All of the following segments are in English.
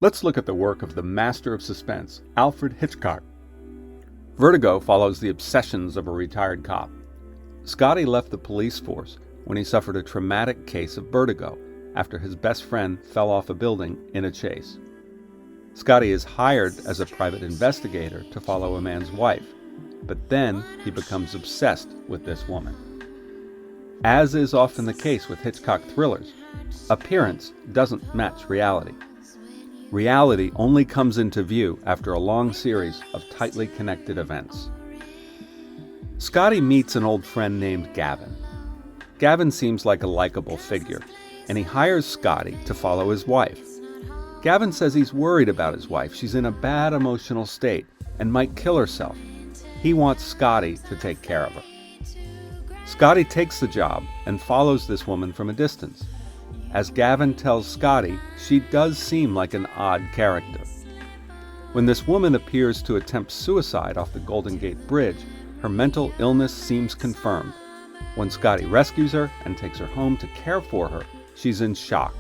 Let's look at the work of the master of suspense, Alfred Hitchcock. Vertigo follows the obsessions of a retired cop. Scotty left the police force when he suffered a traumatic case of vertigo after his best friend fell off a building in a chase. Scotty is hired as a private investigator to follow a man's wife, but then he becomes obsessed with this woman. As is often the case with Hitchcock thrillers, appearance doesn't match reality. Reality only comes into view after a long series of tightly connected events. Scotty meets an old friend named Gavin. Gavin seems like a likable figure, and he hires Scotty to follow his wife. Gavin says he's worried about his wife. She's in a bad emotional state and might kill herself. He wants Scotty to take care of her. Scotty takes the job and follows this woman from a distance. As Gavin tells Scotty, she does seem like an odd character. When this woman appears to attempt suicide off the Golden Gate Bridge, her mental illness seems confirmed. When Scotty rescues her and takes her home to care for her, she's in shock.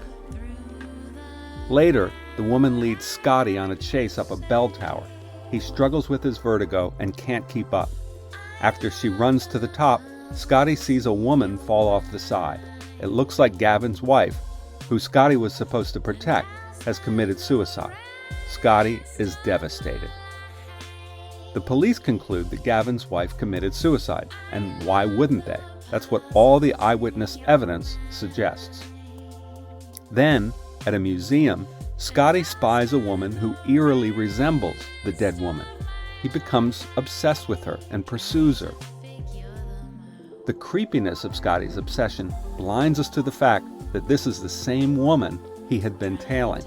Later, the woman leads Scotty on a chase up a bell tower. He struggles with his vertigo and can't keep up. After she runs to the top, Scotty sees a woman fall off the side. It looks like Gavin's wife, who Scotty was supposed to protect, has committed suicide. Scotty is devastated. The police conclude that Gavin's wife committed suicide, and why wouldn't they? That's what all the eyewitness evidence suggests. Then, at a museum, Scotty spies a woman who eerily resembles the dead woman. He becomes obsessed with her and pursues her. The creepiness of Scotty's obsession blinds us to the fact that this is the same woman he had been tailing.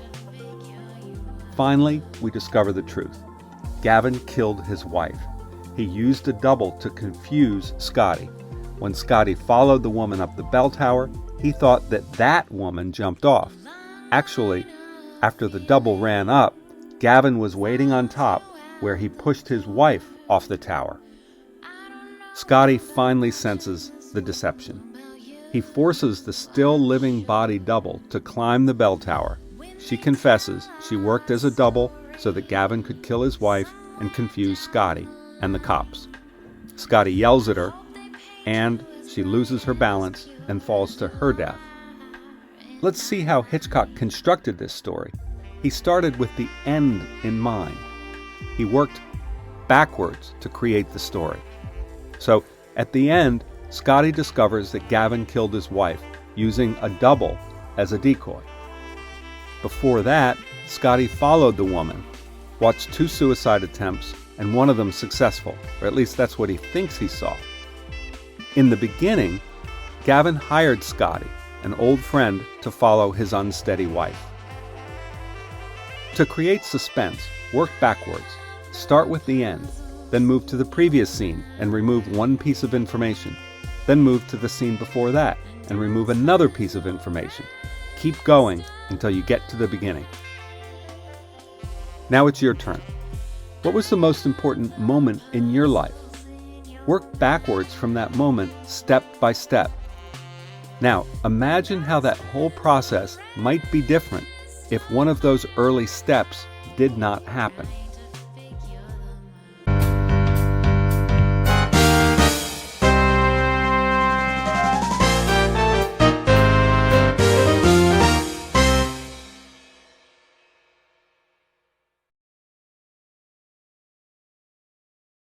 Finally, we discover the truth. Gavin killed his wife. He used a double to confuse Scotty. When Scotty followed the woman up the bell tower, he thought that woman jumped off. Actually, after the double ran up, Gavin was waiting on top where he pushed his wife off the tower. Scotty finally senses the deception. He forces the still living body double to climb the bell tower. She confesses she worked as a double so that Gavin could kill his wife and confuse Scotty and the cops. Scotty yells at her, and she loses her balance and falls to her death. Let's see how Hitchcock constructed this story. He started with the end in mind. He worked backwards to create the story. So, at the end, Scotty discovers that Gavin killed his wife using a double as a decoy. Before that, Scotty followed the woman, watched 2 suicide attempts, and one of them successful, or at least that's what he thinks he saw. In the beginning, Gavin hired Scotty, an old friend, to follow his unsteady wife. To create suspense, work backwards. Start with the end, then move to the previous scene and remove one piece of information. Then move to the scene before that and remove another piece of information. Keep going until you get to the beginning. Now it's your turn. What was the most important moment in your life? Work backwards from that moment, step by step. Now, imagine how that whole process might be different if one of those early steps did not happen.